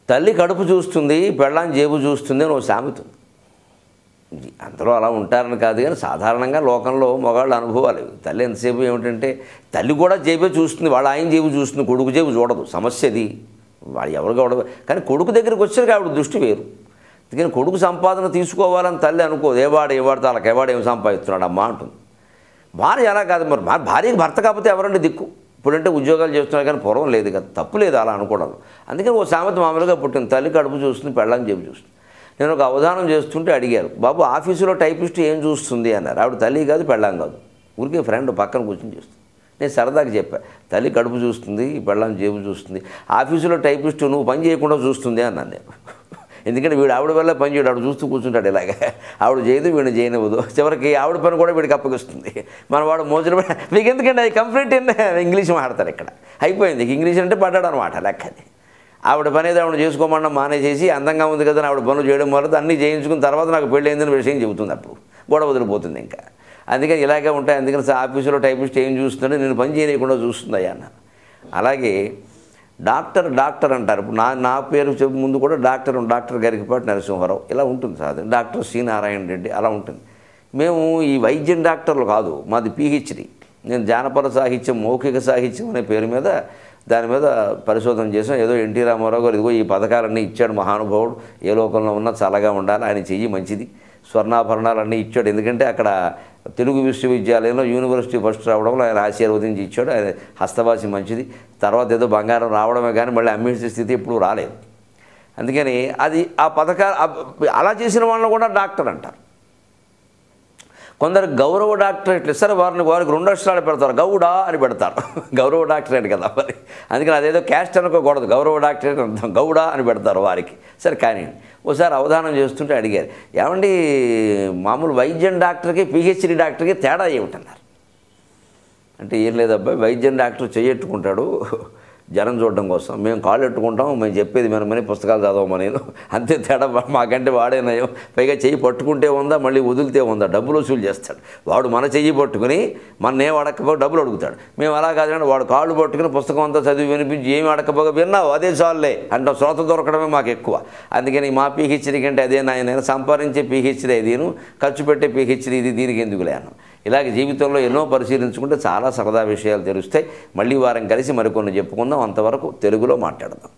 తల్లి కడుపు చూస్తుంది, పెళ్ళాం జేబు చూస్తుంది అని ఓ సామెత ఉంది. అందరూ అలా ఉంటారని కాదు, కానీ సాధారణంగా లోకంలో మగవాళ్ళ అనుభవాలు. తల్లి ఎంతసేపు ఏమిటంటే తల్లి కూడా జేబే చూస్తుంది, వాళ్ళ ఆయన జేబు చూస్తుంది, కొడుకు జేబు చూడదు. సమస్య అది. వాడు ఎవరు కావడం, కానీ కొడుకు దగ్గరికి వచ్చాక ఆవిడ దృష్టి వేరు. అందుకని కొడుకు సంపాదన తీసుకోవాలని తల్లి అనుకోదు. ఏవాడు తాలకి ఏం సంపాదిస్తున్నాడు అమ్మా అంటుంది. భార్య అలా కాదు. మరి భార్యకి భర్త కాకపోతే ఎవరంటే దిక్కు? ఇప్పుడంటే ఉద్యోగాలు చేస్తున్నారు, కానీ పూర్వం లేదు కదా, తప్పు లేదు అలా అనుకోవడం. అందుకని ఓ సామెత మామూలుగా పుట్టింది, తల్లి కడుపు చూస్తుంది, పెళ్ళాం జేబు చూస్తుంది. నేను ఒక అవధానం చేస్తుంటే అడిగారు, బాబు ఆఫీసులో టైపిస్ట్ ఏం చూస్తుంది అన్నారు. ఆవిడ తల్లి కాదు, పెళ్ళాం కాదు, ఊరికే ఫ్రెండ్ పక్కన కూర్చొని చేస్తుంది. నేను సరదాగా చెప్పా, తల్లి కడుపు చూస్తుంది, పెళ్ళాం జేబు చూస్తుంది, ఆఫీసులో టైపిస్ట్ నువ్వు పని చేయకుండా చూస్తుంది అన్నాను నేను. ఎందుకంటే వీడు ఆవిడ వల్ల పని చేయడు, ఆవిడ చూస్తూ కూర్చుంటాడు ఇలాగ. ఆవిడ చేయదు, వీడిని చేయనివ్వదు. చివరికి ఆవిడ పని కూడా వీడికి అప్పగిస్తుంది. మన వాడు మోజులు మీకు ఎందుకంటే అది కంప్లీట్ ఇంగ్లీష్ మాట్లాడతారు ఇక్కడ. అయిపోయింది, ఇంగ్లీష్ అంటే పడ్డాడు అనమాట లెక్కది. ఆవిడ పని ఏదో ఆవిడ చేసుకోమన్నా మానేసేసి అందంగా ఉంది కదా ఆవిడ పనులు చేయడం వల్ల అన్నీ చేయించుకున్న తర్వాత నాకు పెళ్ళి అయిందని విషయం చెబుతుంది. అప్పుడు గొడవ వదిలిపోతుంది ఇంకా. అందుకని ఇలాగే ఉంటాయి. అందుకని ఆఫీసులో టైపిస్ట్ ఏం చూస్తుంటే నేను పని చేయకుండా చూస్తుందయ్యా అన్న. అలాగే డాక్టర్ అంటారు. ఇప్పుడు నా పేరు చెప్పు ముందు కూడా డాక్టర్ గరికపాటి నరసింహారావు ఇలా ఉంటుంది sir. Doctor C Narayana Reddy అలా ఉంటుంది. మేము ఈ వైద్యం డాక్టర్లు కాదు, మాది పిహెచ్డి. నేను జానపద సాహిత్యం, మౌఖిక సాహిత్యం అనే పేరు మీద దాని మీద పరిశోధన చేసాం. ఏదో ఎన్టీ రామారావు గారు ఇదిగో ఈ పథకాలన్నీ ఇచ్చాడు మహానుభావుడు, ఏ లోకంలో ఉన్నా చల్లగా ఉండాలి, ఆయన చెయ్యి మంచిది, స్వర్ణాభరణాలన్నీ ఇచ్చాడు. ఎందుకంటే అక్కడ తెలుగు విశ్వవిద్యాలయంలో యూనివర్సిటీ ఫస్ట్ రావడంలో ఆయన ఆశీర్వదించి ఇచ్చాడు. ఆయన హస్తవాసి మంచిది. తర్వాత ఏదో బంగారం రావడమే కానీ మళ్ళీ అమ్మేసే స్థితి ఎప్పుడూ రాలేదు. అందుకని అది ఆ పథకాలు అలా చేసిన వాళ్ళని కూడా డాక్టర్ అంటారు. కొందరు గౌరవ డాక్టరేట్లు ఇస్తారు, వారికి 2 అక్షరాలు పెడతారు, గౌడ అని పెడతారు. గౌరవ డాక్టరేట్ కదా మరి. అందుకని అదేదో క్యాస్ట్ అనుకోకూడదు, గౌరవ డాక్టరేట్ అర్థం, గౌడ అని పెడతారు వారికి. సరే కానీ ఒకసారి అవధానం చేస్తుంటే అడిగారు, ఏమండి మామూలు వైద్యం డాక్టర్కి పిహెచ్డి డాక్టర్కి తేడా ఏమిటన్నారు. అంటే ఏం లేదబ్బాయి, వైద్యం డాక్టర్ చెయ్యెట్టుకుంటాడు జనం చూడడం కోసం, మేము కాళ్ళు ఎట్టుకుంటాం, మేము చెప్పేది వినమని, పుస్తకాలు చదవమని, అంతే తేడా. మాకంటే వాడేనయం. పైగా చెయ్యి పట్టుకుంటే ఉందా, మళ్ళీ వదిలితే ఉందా, డబ్బులు వసూలు చేస్తాడు. వాడు మన చెయ్యి పట్టుకుని మన ఏం అడగకపోతే డబ్బులు అడుగుతాడు. మేము అలా కాదండి, వాడు కాళ్ళు పట్టుకుని పుస్తకం అంతా చదివి వినిపించి ఏమి అడగకపోగా విన్నావు అదే చాలులే అంటాం. శ్రోత దొరకడమే మాకు ఎక్కువ. అందుకని మా పిహెచ్డీ కంటే అదే నేను సంపాదించే పిహెచ్డీ దీను, ఖర్చు పెట్టే పిహెచ్డీ ఇది, దీనికి ఎందుకులే అన్నాం. ఇలాగ జీవితంలో ఎన్నో పరిశీలించుకుంటే చాలా సరదా విషయాలు తెలుస్తాయి. మళ్ళీ వారం కలిసి మరికొన్ని చెప్పుకుందాం. అంతవరకు తెలుగులో మాట్లాడదాం.